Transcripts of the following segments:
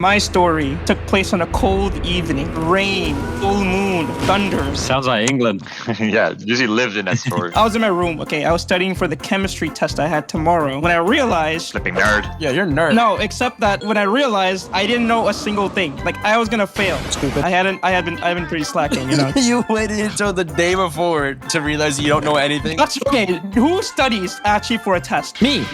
My story took place on a cold evening. Rain, full moon, thunders. Sounds like England. Yeah, usually lives in that story. I was in my room, okay? I was studying for the chemistry test I had tomorrow. When I realized... Flipping nerd. Yeah, you're a nerd. No, except that when I realized I didn't know a single thing. Like, I was gonna fail. Stupid. I had been pretty slacking, you know? You waited until the day before to realize you don't know anything. That's okay. Who studies actually for a test? Me.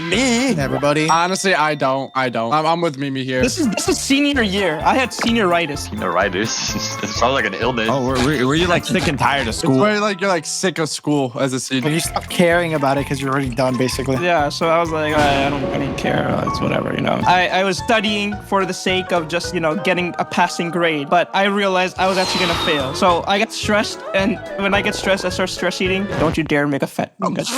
Everybody. Honestly, I don't. I'm with Mimi here. This is senior year. I had senioritis. Neuritis. It sounds like an illness. Oh, were you like sick and tired of It's school? where like you're like sick of school as a senior. When you stop caring about it because you're already done, basically. Yeah, so I was like, I don't care. It's whatever, you know. I was studying for the sake of just, you know, getting a passing grade. But I realized I was actually gonna fail. So I got stressed, and when I get stressed, I start stress eating. Don't you dare make a fat. This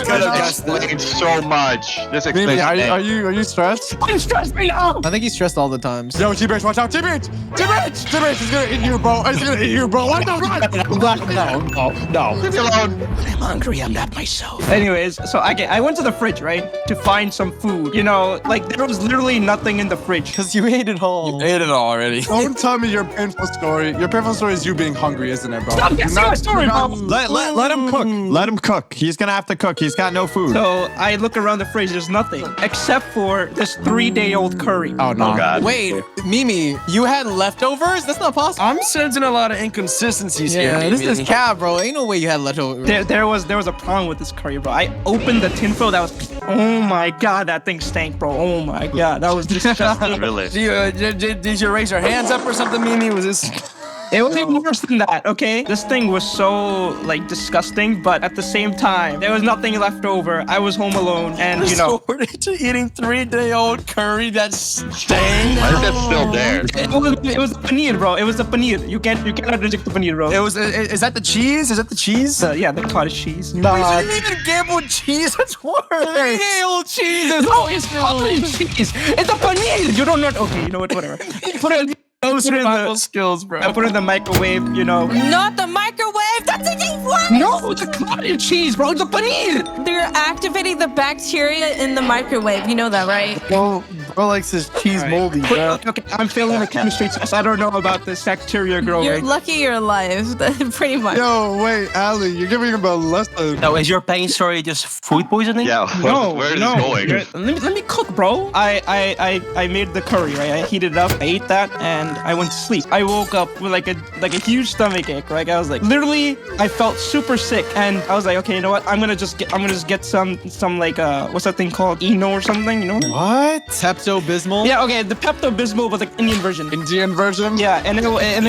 could have explained so much. This explains Mimi, everything. are you stressed? I'm stressed right now. I think he's stressed all the time. Yo, T-Bitch, watch out, T-Bitch! T-Bitch! T-Bitch is gonna eat you, bro. He's gonna eat you, bro. What the fuck? No. Leave me alone. I'm hungry. I'm not myself. Anyways, so I went to the fridge, right, to find some food. You know, like there was literally nothing in the fridge. Because you ate it all. Ate it all already. Don't tell me your painful story. Your painful story is you being hungry, isn't it, bro? Stop guessing my story, bro. Let him cook. Let him cook. He's gonna have to cook. He's got no food. So I look around the fridge. There's nothing except for this 3-day-old curry. Oh, no. Oh, God. Wait, Mimi, you had leftovers? That's not possible. I'm sensing a lot of inconsistencies here. Yeah, this Mimi. is cap, bro. Ain't no way you had leftovers. There was a problem with this curry, bro. I opened the tinfoil. That was, oh my god, that thing stank, bro. Oh my god, that was disgusting. Really? Did you raise your hands up or something, Mimi? Was this... It was even worse than that, okay? This thing was so, like, disgusting, but at the same time, there was nothing left over. I was home alone, and, you know... So to eating 3-day-old curry that's stained? Why is that still there? It was the paneer, bro. It was the paneer. You cannot reject the paneer, bro. It was. Is that the cheese? Is that the cheese? Yeah, the cottage cheese. Wait, so you didn't even gamble with cheese? That's worse. 3-day-old cheese. No, it's cottage cheese. It's a paneer. You don't know. Okay, you know what? Whatever. Put it. Survival skills, bro. I put it in the microwave, you know. Not the microwave! That's even worse! No, it's a cottage cheese, bro. It's a paneer. They're activating the bacteria in the microwave. You know that, right? Bro likes his cheese moldy, bro. Okay, I'm failing the chemistry test. I don't know about this bacteria You're growing. lucky you're alive, pretty much. Yo, wait, Ali, you're giving him a lesson. So is your pain story just food poisoning? Yeah, where is this going? Let me cook, bro. I made the curry, right? I heated it up. I ate that, and I went to sleep. I woke up with like a huge stomach ache, right? I was like, literally, I felt super sick, and I was like, okay, you know what? I'm gonna just get some like what's that thing called? Eno or something, you know? What? Pepto-Bismol? Yeah, okay. The Pepto-Bismol was like Indian version. Indian version? Yeah, and it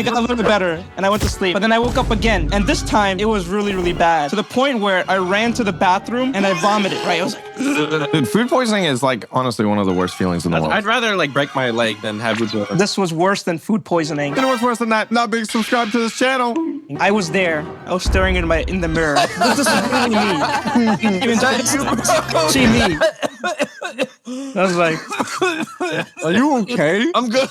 got a little bit better, and I went to sleep. But then I woke up again, and this time it was really, really bad. To the point where I ran to the bathroom and I vomited, right? I was like, Dude, food poisoning is like honestly one of the worst feelings in the world. I'd rather like break my leg than have food poisoning. this was worse than food poisoning. You know what's worse than that? Not being subscribed to this channel. I was there. I was staring in the mirror. This is really me. Even see me. I was like, Are you okay? I'm good.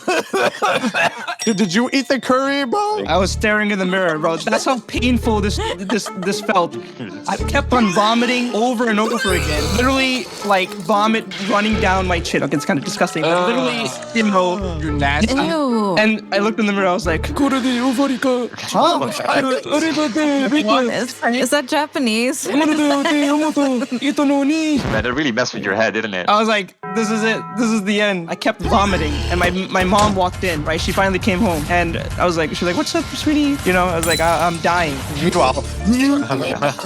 Did you eat the curry, bro? I was staring in the mirror, bro. That's how painful this felt. I kept on vomiting over and over again. Literally, like vomit running down my chin. Okay, it's kind of disgusting, but literally, you know. You're nasty. Ew. And I looked in the mirror. I was like, Is that Japanese? Man, it really messed with your head, didn't it? I was like, this is it. This is the end. I kept vomiting, and my mom walked in. Right, she finally came home, and I was like, she's like, what's up, sweetie? You know, I was like, I'm dying. Meanwhile,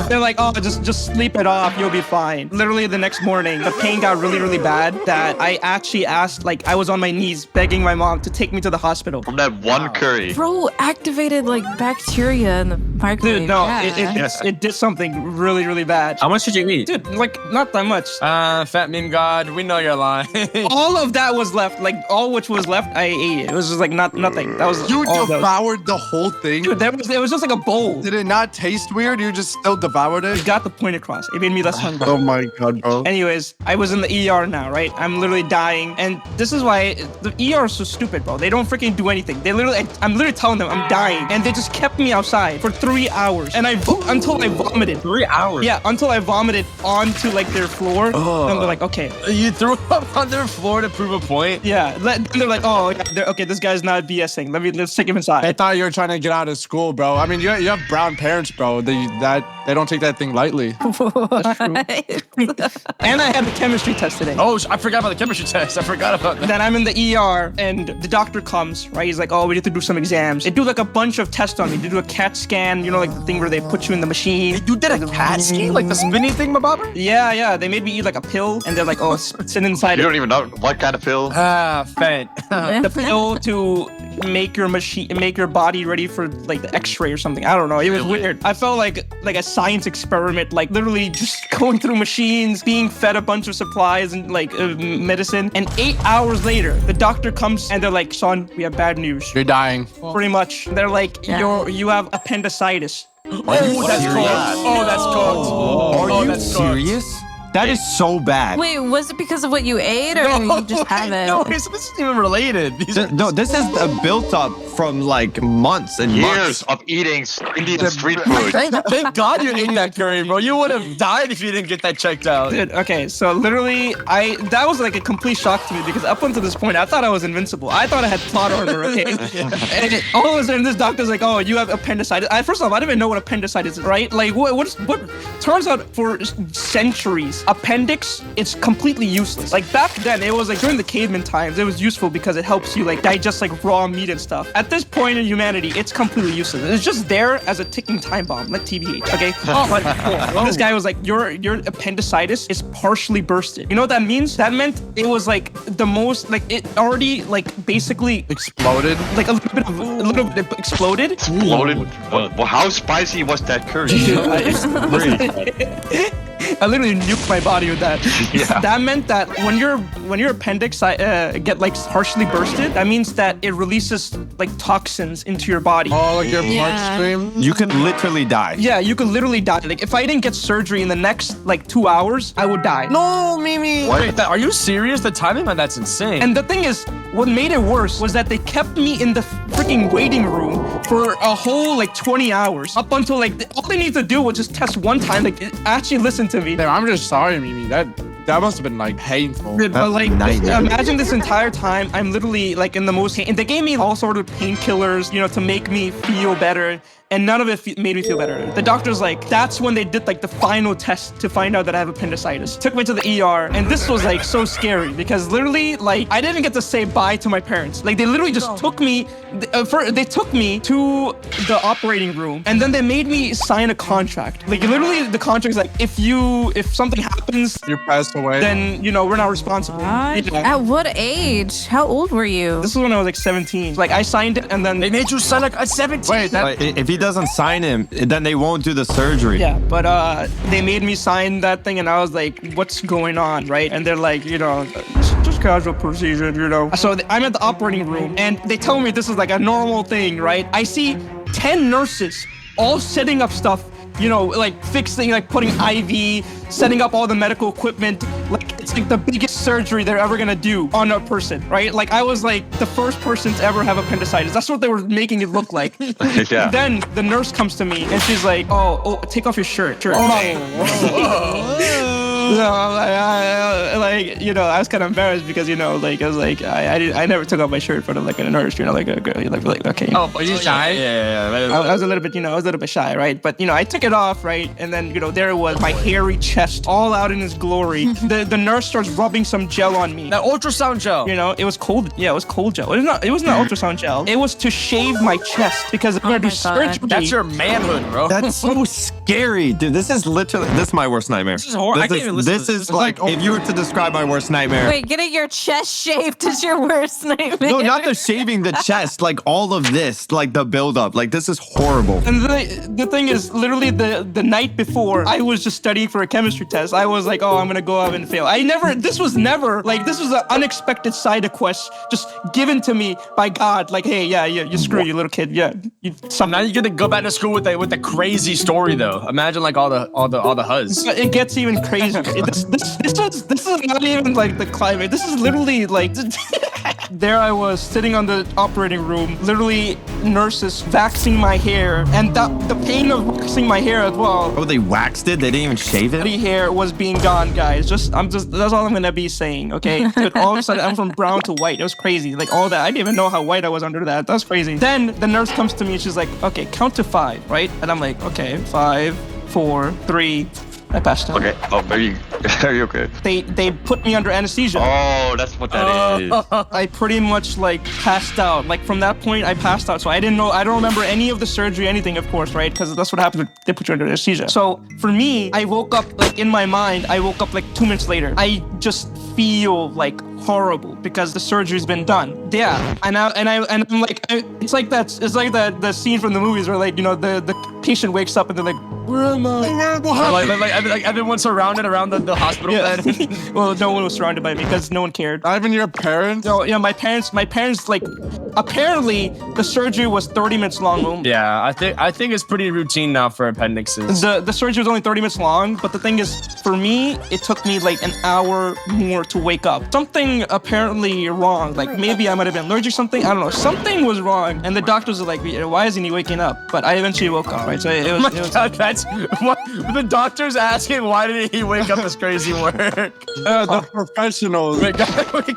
They're like, oh, just sleep it off. You'll be fine. Literally the next morning, the pain got really, really bad that I actually asked, like, I was on my knees begging my mom to take me to the hospital. From that one curry. Bro, activated like bacteria in the microwave. Dude, no, Yeah. it did something really, really bad. How much did you eat? Dude, like, not that much. fat memegod, we know you're lying. All of that was left. Like, all which was left, I ate it. It was just like nothing. That was You all that was- devoured the whole thing? Dude, it was just like a bowl. Did it not taste weird? You just still devoured it? It got the point across. It made me less hungry. Oh my god, bro. Anyways, I was in the ER now, right? I'm literally dying. And this is why the ER is so stupid, bro. They don't freaking do anything. I'm literally telling them I'm dying. And they just kept me outside for 3 3 hours, and until I vomited. 3 hours. Yeah, until I vomited onto like their floor. And they're like, okay. You threw up on their floor to prove a point? Yeah, and they're like, oh, okay, this guy's not BSing. Let's take him inside. I thought you were trying to get out of school, bro. I mean, you have brown parents, bro. They don't take that thing lightly. And I had the chemistry test today. Oh, I forgot about the chemistry test. I forgot about that. Then I'm in the ER, and the doctor comes, right? He's like, oh, we need to do some exams. They do like a bunch of tests on me. They do a CAT scan, you know, like the thing where they put you in the machine. You did a CAT scan? Like the spinning thing, my bobber? Yeah. They made me eat like a pill, and they're like, oh, sit inside You it. don't even know what kind of pill. Fent. The pill to make your body ready for like the X-ray or something. I don't know. It was weird. I felt like a science experiment, like literally just going through machines, being fed a bunch of supplies and like medicine. And 8 hours later, the doctor comes and they're like, son, we have bad news. You're dying. Pretty much. They're like, you have appendicitis. Oh, that's cooked. Oh, that's cooked. Are you that's cooked. serious? That is so bad. Wait, was it because of what you ate, or you just have it? No, this isn't even related. No, this is built up from like months and Years months. of eating Indian street food. Thank God you ate that curry, bro. You would have died if you didn't get that checked out. Dude, okay, so literally, that was like a complete shock to me because up until this point, I thought I was invincible. I thought I had plot armor, okay? And all of a sudden, this doctor's like, oh, you have appendicitis. First off, I didn't even know what appendicitis is, right? Like, what turns out for centuries, appendix, it's completely useless. Like back then, it was like during the caveman times, it was useful because it helps you like digest like raw meat and stuff. At this point in humanity, it's completely useless. It's just there as a ticking time bomb, like TBH, okay? But this guy was like, your appendicitis is partially bursted. You know what that means? That meant it was like the most, like it already like basically Exploded. like a little bit exploded. Exploded. Well, how spicy was that curry? I literally nuked my body with that. Yeah. That meant that when your appendix get like partially bursted, that means that it releases like toxins into your body. Oh, like your bloodstream. You could literally die. Yeah, you could literally die. Like if I didn't get surgery in the next like 2 hours, I would die. No, Mimi. Wait, are you serious? The timing on that's insane. And the thing is, what made it worse was that they kept me in the freaking waiting room for a whole like 20 hours up until like all they need to do was just test one time. Like actually listen to me. Damn, I'm just sorry, Mimi. That must have been like painful. But like, nightmare. imagine this entire time, I'm literally like in the most pain. And they gave me all sorts of painkillers, you know, to make me feel better. And none of it made me feel better. The doctor's like, that's when they did like the final test to find out that I have appendicitis. Took me to the ER, and this was like so scary because literally, like, I didn't get to say bye to my parents. Like, they literally just took me. They took me to the operating room, and then they made me sign a contract. Like, literally, the contract is like, if something happens, You passed away. then you know we're not responsible. What? Yeah. At what age? How old were you? This was when I was like 17. Like, I signed it, and then they made you sign like a 17. Wait, that. Like, if he doesn't sign him, then they won't do the surgery. yeah, but they made me sign that thing, and I was like, "What's going on?" Right? And they're like, you know, just casual procedure, you know. So I'm at the operating room, and they tell me this is like a normal thing, right? I see 10 nurses all setting up stuff, you know, like fixing, like putting IV, setting up all the medical equipment. Like it's like the biggest surgery they're ever gonna do on a person, right? Like I was like the first person to ever have appendicitis. That's what they were making it look like. Yeah. Then the nurse comes to me and she's like, "Oh, take off your shirt." Sure. So I'm like, you know, I was kind of embarrassed because, you know, like I was like, I never took off my shirt in front of like a nurse, you know, like a girl, like okay. Oh, are you shy? Yeah. I was a little bit, you know, I was a little bit shy, right? But, you know, I took it off, right? And then, you know, there it was, my hairy chest, all out in its glory. The nurse starts rubbing some gel on me. That ultrasound gel. You know, it was cold. Yeah, it was cold gel. It wasn't ultrasound gel. It was to shave my chest because I'm gonna do my God. surgery. That's your manhood, bro. That's so scary, dude. This is my worst nightmare. This is horrible. I can't even listen This to this. is like, if you were to describe my worst nightmare. Wait, getting your chest shaved is your worst nightmare. No, not the shaving the chest. Like all of this, like the buildup. Like this is horrible. And the thing is, literally the night before, I was just studying for a chemistry test. I was like, oh, I'm gonna go out and fail. This was an unexpected side quest just given to me by God. Like, hey, yeah, you screw you, little kid. Yeah, Now you're gonna go back to school with the crazy story though. Imagine like all the huzz. It gets even crazier. This is not even like the climate. This is literally like There I was sitting on the operating room, literally nurses waxing my hair, and the pain of waxing my hair as well. Oh, they waxed it? They didn't even shave it? Body hair was being gone, guys. That's all I'm gonna be saying, okay? But all of a sudden, I'm from brown to white. It was crazy. Like all that. I didn't even know how white I was under that. That's crazy. Then the nurse comes to me and she's like, okay, count to 5, right? And I'm like, okay, 5, 4, 3. I passed out. Okay. Oh, are you okay? They put me under anesthesia. Oh, that's what that is. I pretty much like passed out. Like from that point, I passed out. So I don't remember any of the surgery, anything, of course, right? Because that's what happens when they put you under anesthesia. So for me, I woke up like in my mind. I woke up like 2 minutes later. I just feel like horrible because the surgery's been done. Yeah, and I'm like, it's like the scene from the movies where like the patient wakes up and they're like, where am I? Like everyone's surrounded around the hospital bed. Well, no one was surrounded by me because no one cared. Not even your parents? No, yeah, my parents like apparently the surgery was 30 minutes long. Yeah, I think it's pretty routine now for appendixes. The surgery was only 30 minutes long, but the thing is, for me, it took me like an hour more to wake up. Something apparently wrong. Like maybe I might have been allergic or something. I don't know. Something was wrong. And the doctors were like, why isn't he waking up? But I eventually woke up, right? So it was God, that's what the doctor's asking. Why did he wake up? Is crazy work. The professionals. Wait,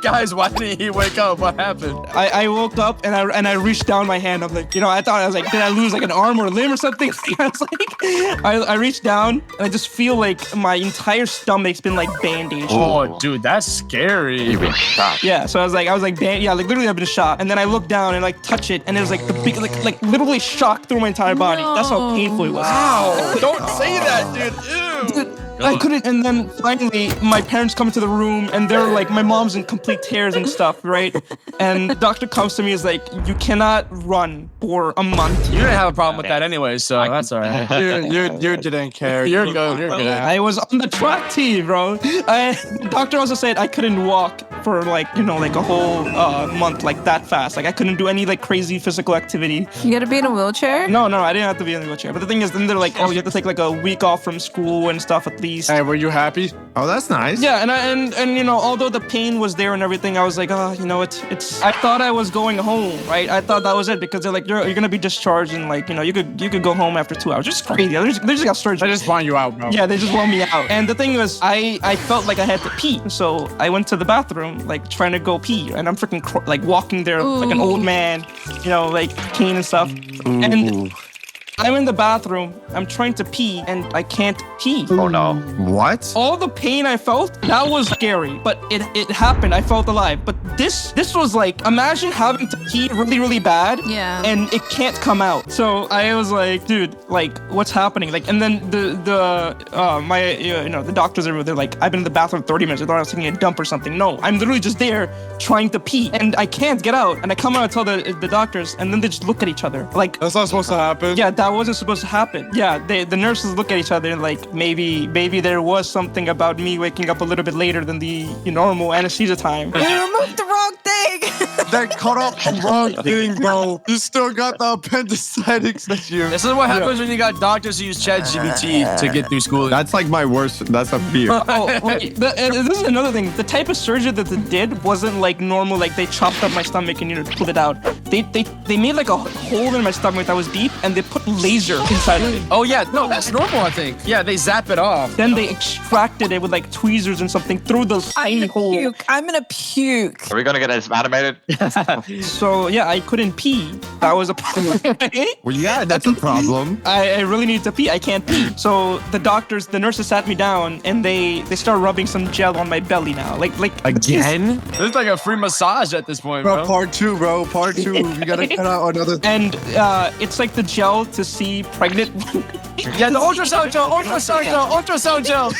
guys, why didn't he wake up? What happened? I woke up and I reached down my hand. I'm like, I was like, did I lose like an arm or a limb or something? I was like, I reached down and I just feel like my entire stomach's been like bandaged. Oh, dude, that's scary. You've been shot. Yeah, so I was like literally I've been shot. And then I looked down and like touch it and it was like the big like literally shock through my entire body. That's how painful it was. Wow. Don't say that, dude. Ew. I couldn't, and then finally my parents come into the room and they're like, my mom's in complete tears and stuff, right? And the doctor comes to me and is like, you cannot run for a month. You didn't have a problem with that anyway, so that's all right. You didn't care. You're good. You're good. I was on the track team, bro. The doctor also said I couldn't walk for like a whole month like that fast. Like I couldn't do any like crazy physical activity. You gotta be in a wheelchair? No, I didn't have to be in a wheelchair. But the thing is, then they're like, oh, you have to take like a week off from school and stuff at least. Hey, were you happy? Oh, that's nice. Yeah, and although the pain was there and everything, I was like, it's. I thought I was going home, right? I thought that was it because they're like, you're gonna be discharged and like, you could go home after 2 hours. Just crazy. They just got surgery. They just want you out, bro. Yeah, they just want me out. And the thing was, I felt like I had to pee, so I went to the bathroom, like trying to go pee, and I'm freaking like walking there like an old man, like cane and stuff, and. I'm in the bathroom, I'm trying to pee, and I can't pee. Oh no. What? All the pain I felt, that was scary, but it happened, I felt alive. But this was like, imagine having to pee really, really bad, and it can't come out. So I was like, dude, like, what's happening? Like, and then the doctors are, they're like, I've been in the bathroom 30 minutes, I thought I was taking a dump or something. No, I'm literally just there trying to pee, and I can't get out. And I come out and tell the doctors, and then they just look at each other. Like, that's not supposed to happen. Yeah, that wasn't supposed to happen. Yeah, the nurses look at each other and like, maybe there was something about me waking up a little bit later than the normal anesthesia time. You removed the wrong thing. They cut off the wrong thing, bro. You still got the appendicitis that you. This is what happens when you got doctors who use ChatGPT to get through schooling. That's like my worst. That's a fear. Oh, wait, this is another thing. The type of surgery that they did wasn't like normal. Like they chopped up my stomach and pulled it out. They made like a hole in my stomach that was deep, and they put laser inside of it. Oh yeah, no, that's normal, I think. Yeah, they zap it off. Then they extracted it with like tweezers and something through the tiny hole. Puke. I'm gonna puke. Are we gonna get this animated? So yeah, I couldn't pee. That was a problem. Well, yeah, that's a problem. I really need to pee. I can't pee. So the nurses sat me down and they start rubbing some gel on my belly now. Like Again? This is like a free massage at this point, bro. Part 2, bro. Part 2. You gotta cut out another. And it's like the gel to see pregnant. Yeah, the ultrasound gel.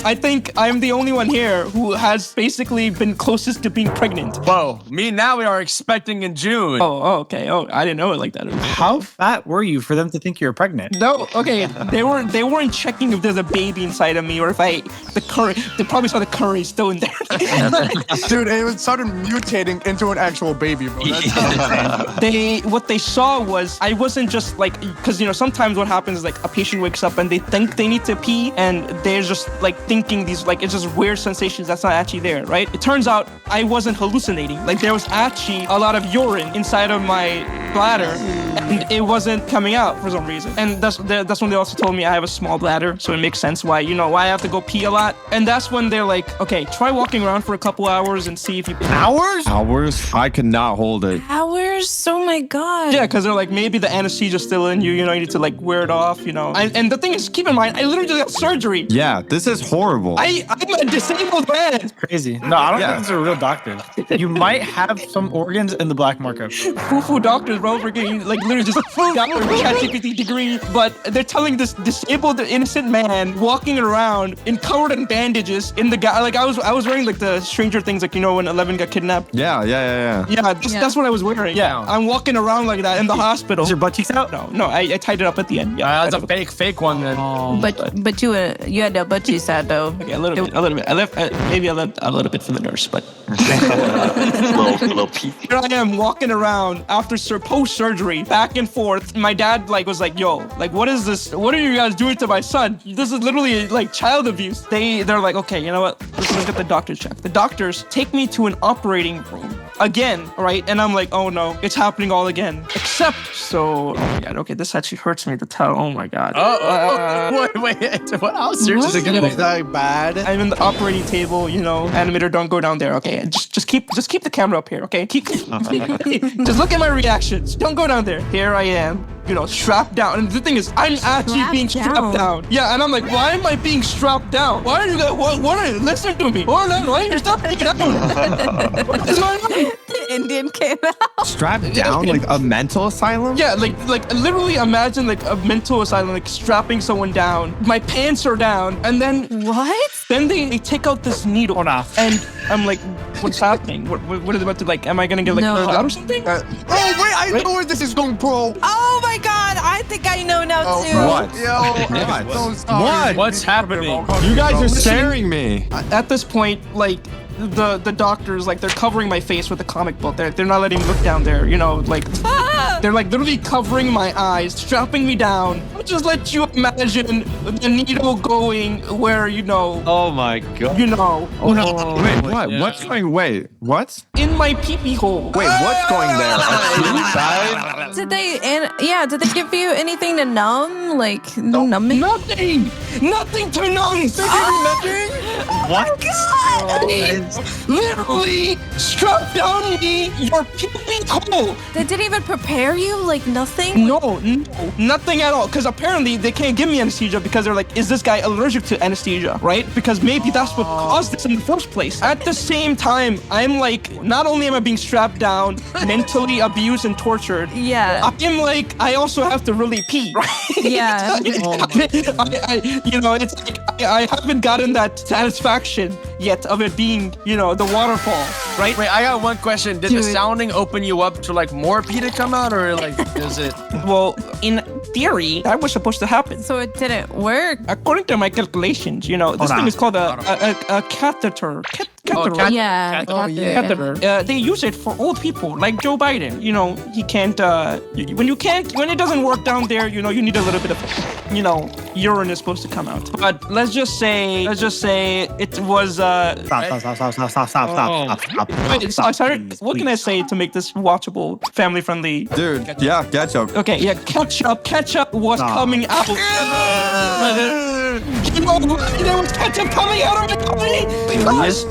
I think I'm the only one here who has basically been closest to being pregnant. pregnant. Whoa, me now we are expecting in June. Okay. Oh, I didn't know it like that. How fat were you for them to think you were pregnant? No, okay. They weren't checking if there's a baby inside of me or if the curry. They probably saw the curry still in there. Dude, it started mutating into an actual baby, bro. What they saw was I wasn't just like, because sometimes what happens is like a patient wakes up and they think they need to pee and they're just like thinking these like it's just weird sensations that's not actually there, right? It turns out I wasn't hallucinating. Like there was actually a lot of urine inside of my bladder and it wasn't coming out for some reason. And that's when they also told me I have a small bladder, so it makes sense why I have to go pee a lot. And that's when they're like, okay, try walking around for a couple hours and see if you Hours? Hours? I could not hold it. Hours? Oh my god. Yeah, because they're like, maybe the anesthesia's still in you, you need to like wear it off, And the thing is, keep in mind, I literally just got surgery. Yeah, this is horrible. I'm a disabled man. Crazy. No, I don't think these are real doctors. You might have some organs in the black market. Foo-foo doctors, bro, we're getting like literally just a ChatGPT degree, but they're telling this disabled innocent man walking around covered in bandages in the guy. Like I was wearing like the Stranger Things, like when Eleven got kidnapped. Yeah. Yeah, that's what I was wearing. Yeah, I'm walking around like that in the hospital. Is your butt cheeks out? No, I tied it up at the end. Yeah, That's a fake one then. But you had the butt cheeks out though. Okay, a little bit. I left maybe a little bit for the nurse, but little peek. here I am walking around after post surgery, back and forth. My dad was like, "Yo, like, what is this? What are you guys doing to my son? This is literally like child abuse." They're like, "Okay, you know what? Let's get the doctor check." The doctors take me to an operating room again, right? And I'm like, "Oh no, it's happening all again." Except, oh my god, okay, this actually hurts me to tell. Oh my god. Wait, what? How serious is it gonna be? That bad? I'm in the operating table, animator, don't go down there, okay? Just keep the camera up here, okay? Just look at my reactions. Don't go down there. Here I am, strapped down. And the thing is, I'm actually being strapped down. Yeah, and I'm like, why am I being strapped down? Why are you guys, what are you, listen to me? Hold on, why are you strapped down? What is going on? The Indian came out. Strapped down like a mental asylum? Yeah, like literally imagine like a mental asylum, like strapping someone down. My pants are down, and then What? Then they take out this needle, and I'm like, what's happening? What is about to am I gonna get No. out or something? Oh, wait, I know where this is going, bro. Oh my god, I think I know now too. What? Yo, I'm so sorry. What's happening? You guys are scaring me. At this point, like the doctors, like they're covering my face with a comic book. They're not letting me look down there, they're like literally covering my eyes, strapping me down. Just let you imagine the needle going where Oh my god. Wait, what? Yeah. What's going? Wait, what? in my pee-pee hole. Wait, what's going there? Did they give you anything to numb? Like numbing? Nothing to numb. What? They literally strapped down me your pee-pee hole. They didn't even prepare you? Like nothing? No, nothing at all. Because apparently they can't give me anesthesia because they're like, is this guy allergic to anesthesia, right? Because maybe that's what caused this in the first place. At the same time, I'm like, not only am I being strapped down, mentally abused and tortured, Yeah. I'm like, I also have to really pee, right? Yeah. It's like I haven't gotten that satisfaction yet of it being, the waterfall, right? Wait, I got one question. Did the Dude. sounding open you up to like more pee to come out, or like does it? Well, in theory, that was supposed to happen. So it didn't work. According to my calculations, this thing is called a catheter. Catheter. cat- Yeah. Catheter. They use it for old people, like Joe Biden. He can't. When it doesn't work down there, you need a little bit of, urine is supposed to come out. But let's just say it was. Wait, sorry. What can I say to make this watchable, family friendly? Dude, yeah, ketchup. Okay, yeah, ketchup was coming out. There was ketchup coming out of my body because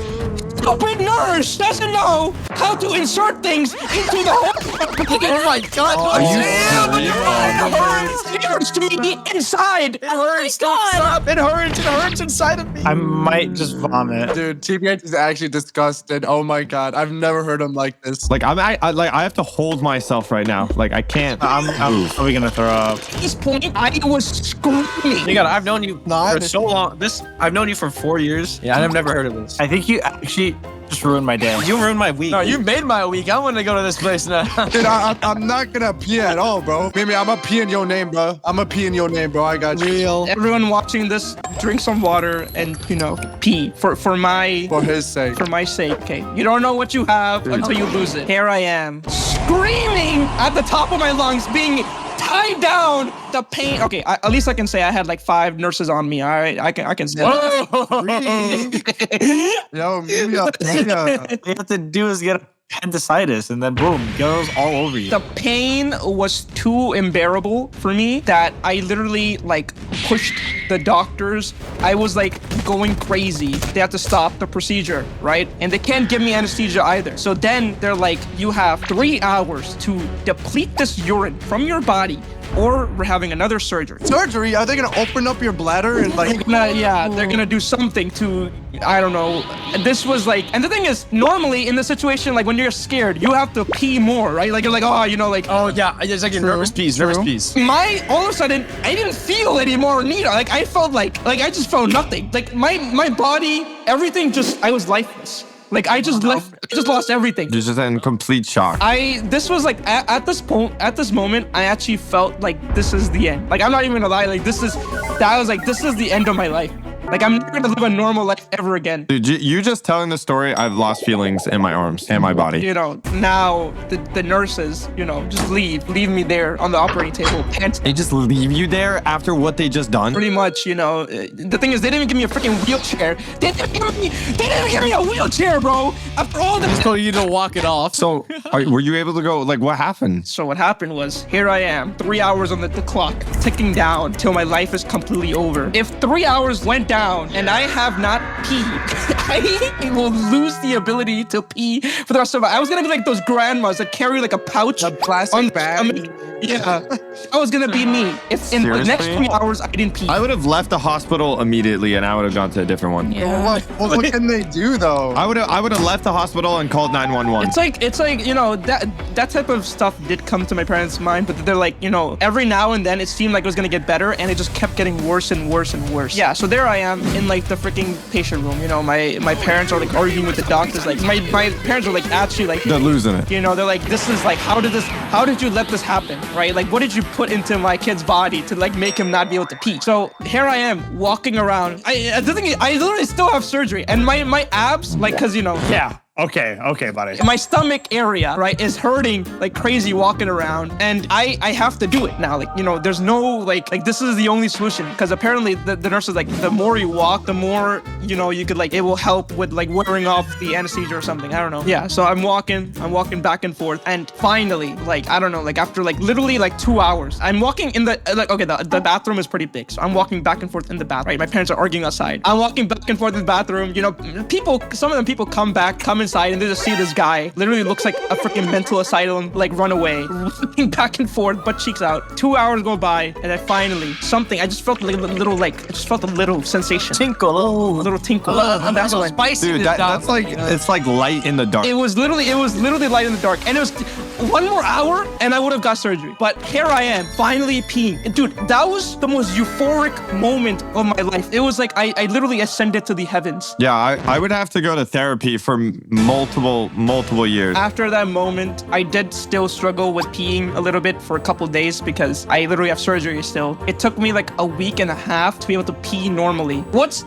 stupid nurse doesn't know how to insert things into the hole. Oh my god! Are you It hurts to me inside. It hurts. Don't stop. It hurts. It hurts inside of me. I might just vomit. Dude, TBH is actually disgusted. Oh my god, I've never heard him like this. Like I have to hold myself right now. Like I can't. I'm probably gonna throw up. At this point, I was screaming. Memegod, I've known you for so long. I've known you for 4 years. Yeah, I've never heard of this. I think you actually Just ruined my day. You ruined my week. No, you made my week. I want to go to this place now. Dude, I'm not gonna pee at all, bro. Maybe I'm gonna pee in your name, bro. I'm gonna pee in your name, bro. I got you. Real. Everyone watching this, drink some water and, you know, pee for his sake. For my sake, okay? You don't know what you have until you lose it. Here I am, screaming at the top of my lungs, being tied down. The pain. Okay, at least I can say I had like 5 nurses on me. All right, I can say that. Yo, maybe All you have to do is get appendicitis, and then boom, goes all over you. The pain was too unbearable for me that I literally like pushed the doctors. I was like going crazy. They had to stop the procedure, right? And they can't give me anesthesia either. So then they're like, you have 3 hours to deplete this urine from your body, or we're having another surgery. surgery? Are they gonna open up your bladder and like? They're gonna do something to, I don't know. This was like, and the thing is, normally in the situation, like when you're scared, you have to pee more, right? Like you're like, oh, you know, like, Oh yeah, it's like your nervous peas. Nervous peas. all of a sudden, I didn't feel any more neither. Like I felt like I just felt nothing. Like my body, everything just, I was lifeless. Like I just lost everything. You're just in complete shock. This was like at this moment, I actually felt like this is the end. Like I'm not even gonna lie. Like this is the end of my life. Like I'm never gonna live a normal life ever again. Dude, you just telling the story, I've lost feelings in my arms and my body. You know, now the nurses, you know, just leave me there on the operating table. They just leave you there after what they just done? Pretty much, you know. The thing is, they didn't even give me a freaking wheelchair. They didn't give me a wheelchair, bro. After all this. Told you to walk it off. So, were you able to go, like, what happened? So what happened was, here I am, 3 hours on the clock, ticking down till my life is completely over. If 3 hours went down and I have not peed, I will lose the ability to pee for the rest of my life. I was gonna be like those grandmas that carry like a pouch. A plastic bag. Yeah, that was gonna be me. If in the next 3 hours I didn't pee. I would have left the hospital immediately and I would have gone to a different one. Yeah. What can they do though? I would have left the hospital and called 911. It's like, you know, that type of stuff did come to my parents' mind, but they're like, you know, every now and then it seemed like it was gonna get better, and it just kept getting worse and worse and worse. Yeah, so there I am in like the freaking patient room. You know, my parents are like arguing with the doctors. Like my parents are like actually like They're losing it. You know, they're like, this is like, how did you let this happen, right? Like, what did you put into my kid's body to like make him not be able to pee? So here I am walking around. The thing is, I literally still have surgery, and my abs, like, cause you know. Yeah. Okay, buddy. My stomach area, right, is hurting like crazy walking around, and I have to do it now. Like, you know, there's no like this is the only solution, because apparently the nurse is like, the more you walk, the more, you know, you could like, it will help with like wearing off the anesthesia or something. I don't know. Yeah, so I'm walking back and forth, and finally, like, I don't know, like after like literally like 2 hours, I'm walking in the like, okay, the bathroom is pretty big, so I'm walking back and forth in the bathroom. Right, my parents are arguing outside. I'm walking back and forth in the bathroom. You know, some of them people come inside, and they just see this guy literally looks like a freaking mental asylum, like run away, looking back and forth, butt cheeks out. 2 hours go by, and then finally I just felt like a little sensation. Tinkle. A little tinkle. And that's what Spicy. Dude, that's like, it's like light in the dark. it was literally light in the dark, and it was 1 more hour and I would have got surgery. But here I am, finally peeing. Dude, that was the most euphoric moment of my life. It was like I literally ascended to the heavens. Yeah, I would have to go to therapy for multiple years. After that moment, I did still struggle with peeing a little bit for a couple days, because I literally have surgery still. It took me like a week and a half to be able to pee normally. What's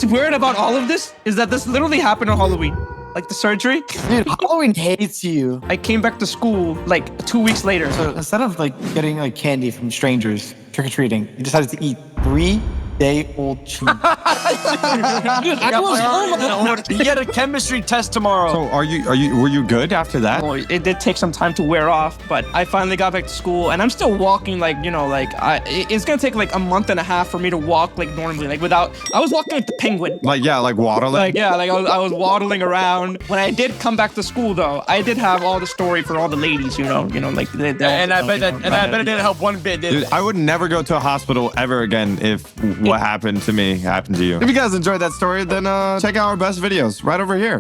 weird about all of this is that this literally happened on Halloween. Like the surgery. Dude, Halloween hates you. I came back to school like 2 weeks later. So instead of like getting like candy from strangers trick-or-treating, you decided to eat 3-day-old cheese. I was home. You get a chemistry test tomorrow. So were you good after that? Well, it did take some time to wear off, but I finally got back to school, and I'm still walking like, you know, like it's gonna take like a month and a half for me to walk like normally, like I was walking like the penguin. Like waddling? Like I was waddling around. When I did come back to school though, I did have all the story for all the ladies, you know, like and I bet it didn't help one bit, did Dude, it? I would never go to a hospital ever again if what happened to me happened to you. If you guys enjoyed that story, then check out our best videos right over here.